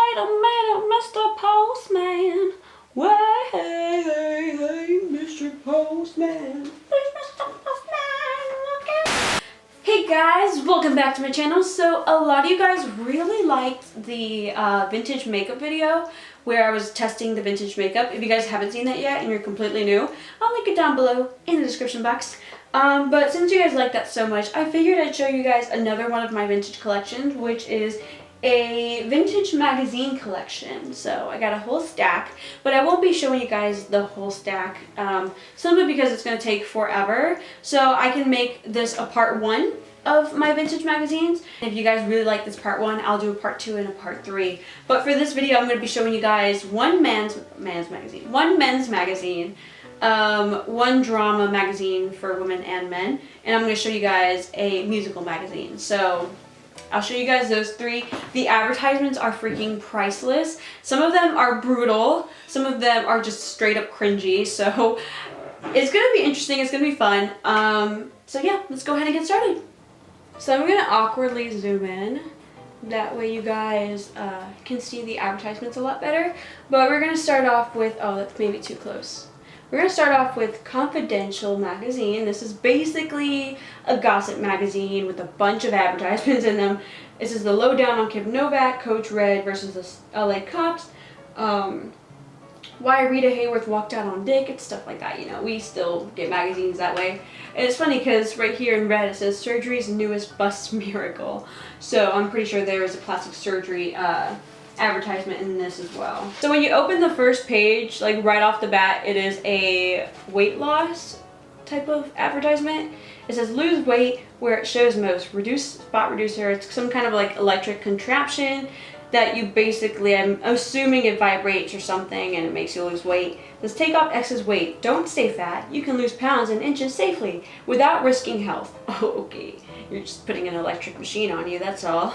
wait a minute, Mr. Postman. Wait, hey, hey, hey, Mr. Postman. Please, Mr. Postman, okay? Hey guys, welcome back to my channel. So a lot of you guys really liked the vintage makeup video where I was testing the vintage makeup. If you guys haven't seen that yet and you're completely new, I'll link it down below in the description box. But since you guys like that so much, I figured I'd show you guys another one of my vintage collections, which is a vintage magazine collection. So I got a whole stack, but I won't be showing you guys the whole stack, simply because it's going to take forever. So I can make this a part 1 of my vintage magazines. If you guys really like this part 1, I'll do a part 2 and a part 3. But for this video, I'm going to be showing you guys one men's magazine, one drama magazine for women and men, and I'm going to show you guys a musical magazine. So I'll show you guys those 3. The advertisements are freaking priceless. Some of them are brutal, some of them are just straight up cringy, so it's going to be interesting, it's going to be fun. So yeah, let's go ahead and get started. So I'm going to awkwardly zoom in, that way you guys can see the advertisements a lot better. But we're going to start off with, oh, that's maybe too close. We're going to start off with Confidential magazine. This is basically a gossip magazine with a bunch of advertisements in them. This is the lowdown on Kim Novak, Coach Red versus the LA Cops, why Rita Hayworth walked out on Dick, it's stuff like that, you know. We still get magazines that way. And it's funny because right here in red it says surgery's newest bust miracle. So I'm pretty sure there is a plastic surgery advertisement in this as well. So when you open the first page, like right off the bat, it is a weight loss type of advertisement. It says lose weight where it shows most. Reduce spot reducer. It's some kind of like electric contraption that you basically, I'm assuming it vibrates or something and it makes you lose weight. It says take off excess weight. Don't stay fat. You can lose pounds and inches safely without risking health. Oh, okay. You're just putting an electric machine on you, that's all.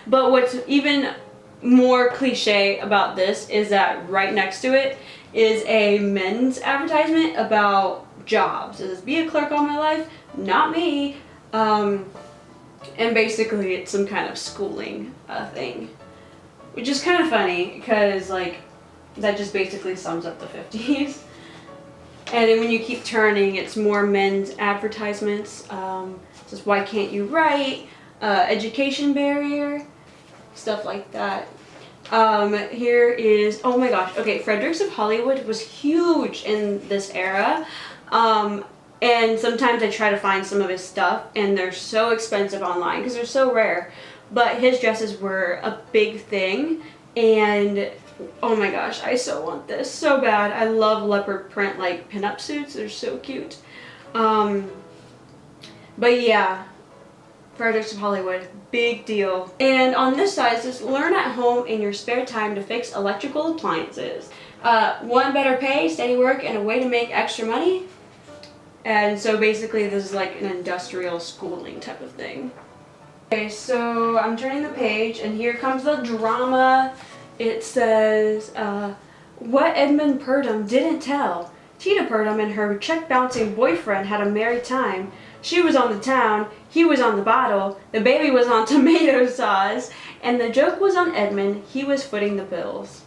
But what's even more cliche about this is that right next to it is a men's advertisement about jobs. It says be a clerk all my life, not me. And basically it's some kind of schooling thing, which is kind of funny because like that just basically sums up the 50s. And then when you keep turning, it's more men's advertisements. It says why can't you write, education barrier, stuff like that. Here is, oh my gosh, okay, Fredericks of Hollywood was huge in this era. And sometimes I try to find some of his stuff and they're so expensive online because they're so rare. But his dresses were a big thing, and oh my gosh, I so want this so bad. I love leopard print like pinup suits, they're so cute. But yeah, Fredericks of Hollywood, big deal. And on this side it says learn at home in your spare time to fix electrical appliances. Want better pay, steady work, and a way to make extra money. And so basically this is like an industrial schooling type of thing. Okay, so I'm turning the page and here comes the drama. It says, what Edmund Purdom didn't tell. Tina Purdom and her check-bouncing boyfriend had a merry time. She was on the town, he was on the bottle, the baby was on tomato sauce, and the joke was on Edmund, he was footing the bills.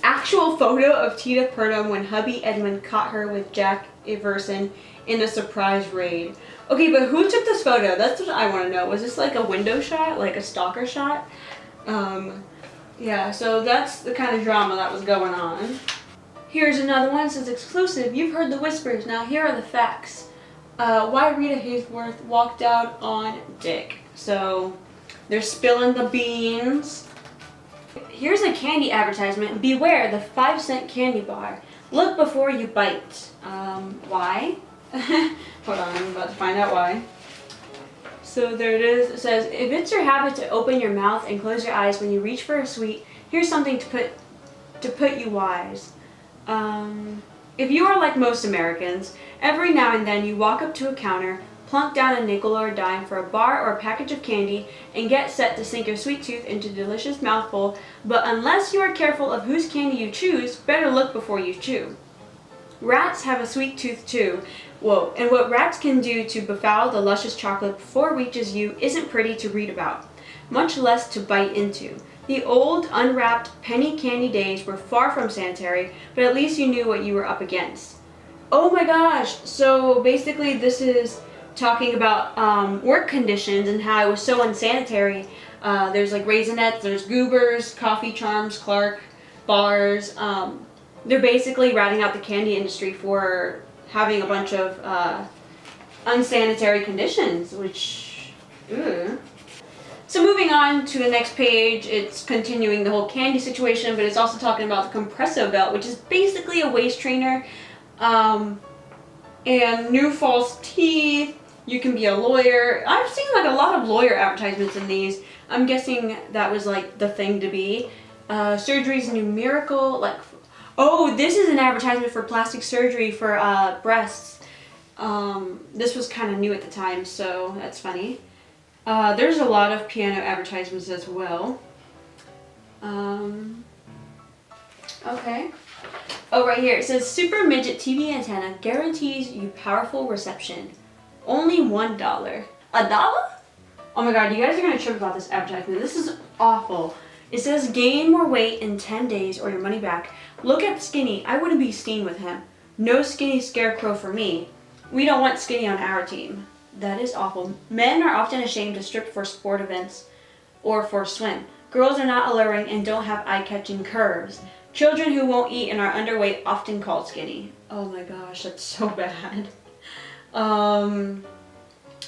Actual photo of Tina Purdom when hubby Edmund caught her with Jack Iverson in a surprise raid. Okay, but who took this photo? That's what I want to know. Was this like a window shot, like a stalker shot? Yeah, so that's the kind of drama that was going on. Here's another one. It says exclusive. You've heard the whispers. Now here are the facts. Why Rita Hayworth walked out on Dick. So they're spilling the beans. Here's a candy advertisement. Beware the 5-cent candy bar. Look before you bite. Why? Hold on, I'm about to find out why. So there it is. It says, if it's your habit to open your mouth and close your eyes when you reach for a sweet, here's something to put you wise. If you are like most Americans, every now and then you walk up to a counter, plunk down a nickel or a dime for a bar or a package of candy, and get set to sink your sweet tooth into a delicious mouthful, but unless you are careful of whose candy you choose, better look before you chew. Rats have a sweet tooth too. Whoa, and what rats can do to befoul the luscious chocolate before it reaches you isn't pretty to read about. much less to bite into. The old, unwrapped penny candy days were far from sanitary, but at least you knew what you were up against. Oh my gosh! So basically this is talking about work conditions and how it was so unsanitary. There's like Raisinets, there's Goobers, Coffee Charms, Clark, bars. They're basically ratting out the candy industry for having a bunch of unsanitary conditions, which, ugh. So moving on to the next page, it's continuing the whole candy situation, but it's also talking about the Compresso belt, which is basically a waist trainer, and new false teeth. You can be a lawyer. I've seen like a lot of lawyer advertisements in these. I'm guessing that was like the thing to be. Surgery's new miracle. Like, oh, this is an advertisement for plastic surgery for breasts. This was kind of new at the time, so that's funny. There's a lot of piano advertisements as well. Okay. Oh, right here. It says Super Midget TV Antenna guarantees you powerful reception. Only $1. $1? Oh my god, you guys are going to trip about this advertisement. This is awful. It says gain more weight in 10 days or your money back. Look at Skinny. I wouldn't be seen with him. No Skinny Scarecrow for me. We don't want Skinny on our team. That is awful. Men are often ashamed to strip for sport events or for swim. Girls are not alluring and don't have eye-catching curves. Children who won't eat and are underweight often called skinny. Oh my gosh, that's so bad. And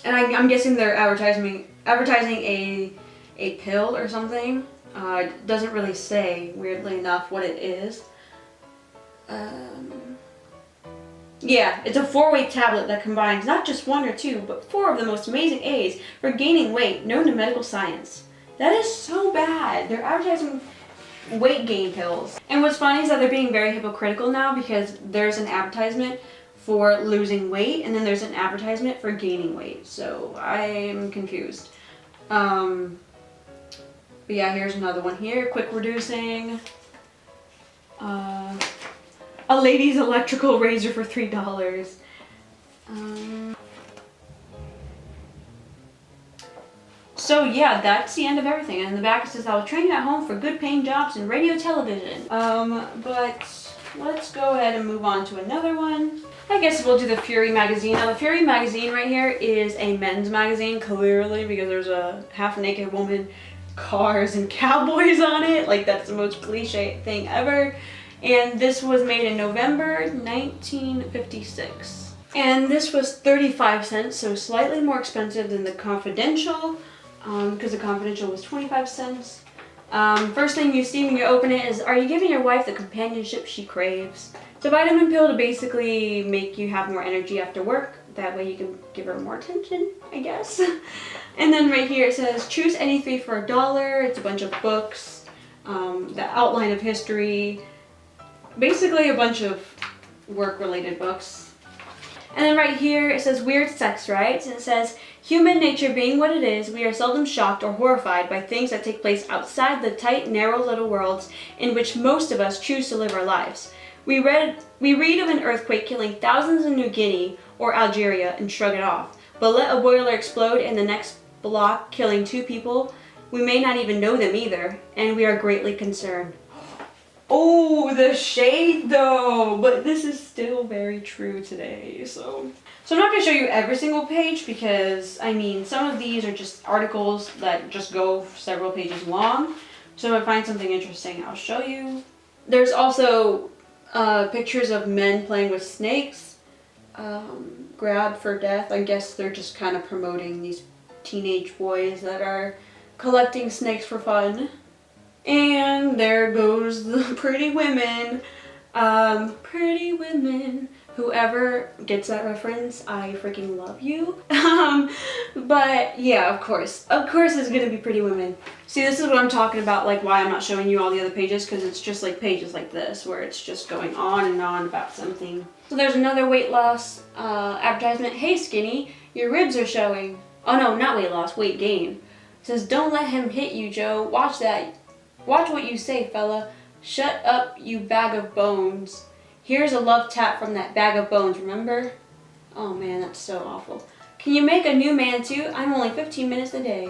I'm guessing they're advertising a pill or something. It doesn't really say, weirdly enough, what it is. Yeah, it's a 4-weight tablet that combines not just 1 or 2, but 4 of the most amazing aids for gaining weight known to medical science. That is so bad. They're advertising weight gain pills. And what's funny is that they're being very hypocritical now, because there's an advertisement for losing weight and then there's an advertisement for gaining weight. So I'm confused. But yeah, here's another one here. Quick reducing. A lady's electrical razor for $3. So yeah, that's the end of everything. And in the back it says, I was trained at home for good paying jobs in radio television. But let's go ahead and move on to another one. I guess we'll do the Fury magazine. Now the Fury magazine right here is a men's magazine, clearly, because there's a half-naked woman, cars, and cowboys on it. Like, that's the most cliche thing ever. And this was made in November 1956. And this was 35 cents, so slightly more expensive than the Confidential, because the Confidential was 25 cents. First thing you see when you open it is, are you giving your wife the companionship she craves? It's a vitamin pill to basically make you have more energy after work. That way you can give her more attention, I guess. And then right here it says, choose any 3 for $1. It's a bunch of books, the outline of history, basically a bunch of work-related books. And then right here it says weird sex rights, and it says, human nature being what it is, we are seldom shocked or horrified by things that take place outside the tight, narrow little worlds in which most of us choose to live our lives. We read of an earthquake killing thousands in New Guinea or Algeria and shrug it off. But let a boiler explode in the next block killing 2 people, we may not even know them either, and we are greatly concerned. Oh, the shade though, but this is still very true today. So I'm not going to show you every single page, because I mean, some of these are just articles that just go several pages long. So if I find something interesting, I'll show you. There's also pictures of men playing with snakes, grabbed for death. I guess they're just kind of promoting these teenage boys that are collecting snakes for fun. And there goes the Pretty Women. Pretty Women. Whoever gets that reference, I freaking love you. But yeah, of course it's gonna be Pretty Women. See, this is what I'm talking about, like why I'm not showing you all the other pages, because it's just like pages like this where it's just going on and on about something. So there's another weight loss advertisement. Hey Skinny, your ribs are showing. Oh no, not weight loss, weight gain. It says, don't let him hit you, Joe. Watch that. Watch what you say, fella. Shut up, you bag of bones. Here's a love tap from that bag of bones, remember? Oh man, that's so awful. Can you make a new man too? I'm only 15 minutes a day.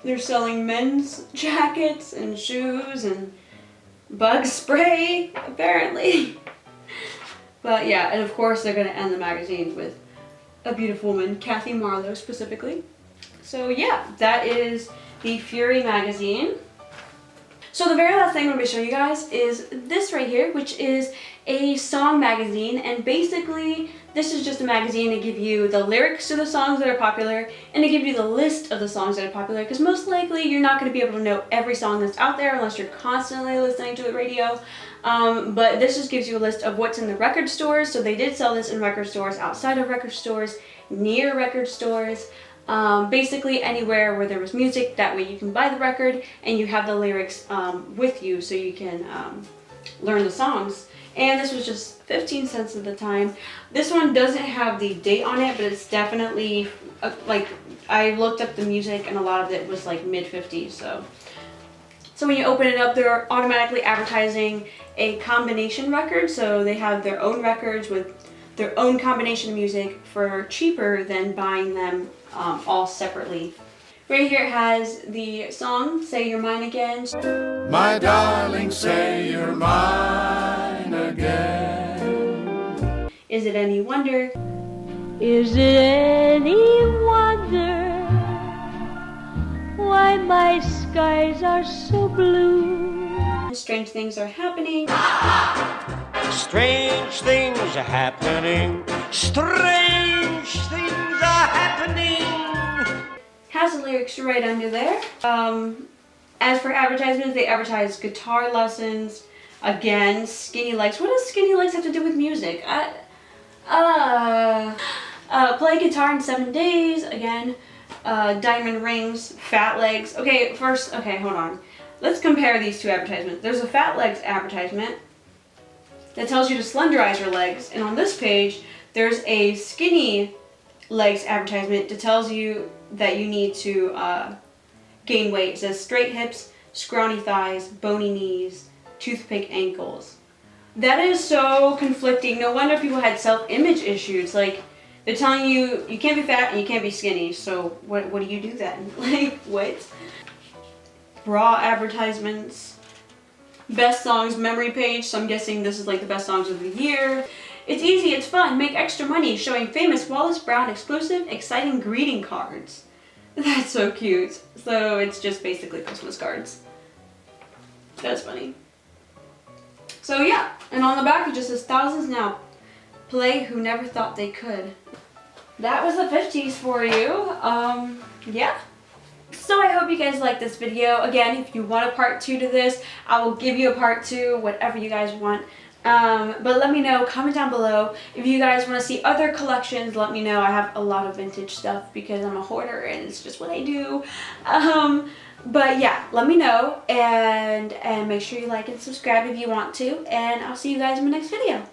They're selling men's jackets and shoes and bug spray, apparently. But yeah, and of course they're gonna end the magazine with a beautiful woman, Kathy Marlowe specifically. So yeah, that is the Fury magazine. So the very last thing I'm going to be showing you guys is this right here, which is a song magazine, and basically this is just a magazine to give you the lyrics to the songs that are popular and to give you the list of the songs that are popular, because most likely you're not going to be able to know every song that's out there unless you're constantly listening to the radio. But this just gives you a list of what's in the record stores. So they did sell this in record stores, outside of record stores, near record stores. Basically anywhere where there was music. That way you can buy the record and you have the lyrics with you, so you can learn the songs. And this was just 15 cents at the time. This one doesn't have the date on it, but it's definitely like, I looked up the music and a lot of it was like mid-50s. So when you open it up, they're automatically advertising a combination record. So they have their own records with their own combination of music for cheaper than buying them all separately. Right here it has the song, Say You're Mine Again. My darling, say you're mine again. Is it any wonder? Is it any wonder why my skies are so blue? Strange things are happening. Strange things are happening. Strange things are happening. Has the lyrics right under there. As for advertisements, they advertise guitar lessons. Again, skinny legs. What does skinny legs have to do with music? Play guitar in 7 days. Again, diamond rings, fat legs. Okay, first, hold on. Let's compare these two advertisements. There's a fat legs advertisement that tells you to slenderize your legs, and on this page, there's a skinny legs advertisement that tells you that you need to gain weight. It says straight hips, scrawny thighs, bony knees, toothpick ankles. That is so conflicting. No wonder people had self-image issues. Like, they're telling you you can't be fat and you can't be skinny. So what do you do then? Like, what? Bra advertisements. Best songs memory page. So I'm guessing this is like the best songs of the year. It's easy, it's fun, make extra money, showing famous Wallace Brown exclusive, exciting greeting cards. That's so cute. So it's just basically Christmas cards. That's funny. So yeah, and on the back it just says thousands now play who never thought they could. That was the 50s for you. Yeah. So I hope you guys liked this video. Again, if you want a part 2 to this, I will give you a part 2, whatever you guys want. But let me know, comment down below. If you guys want to see other collections, let me know. I have a lot of vintage stuff because I'm a hoarder and it's just what I do. But yeah, let me know, and make sure you like and subscribe if you want to, and I'll see you guys in my next video.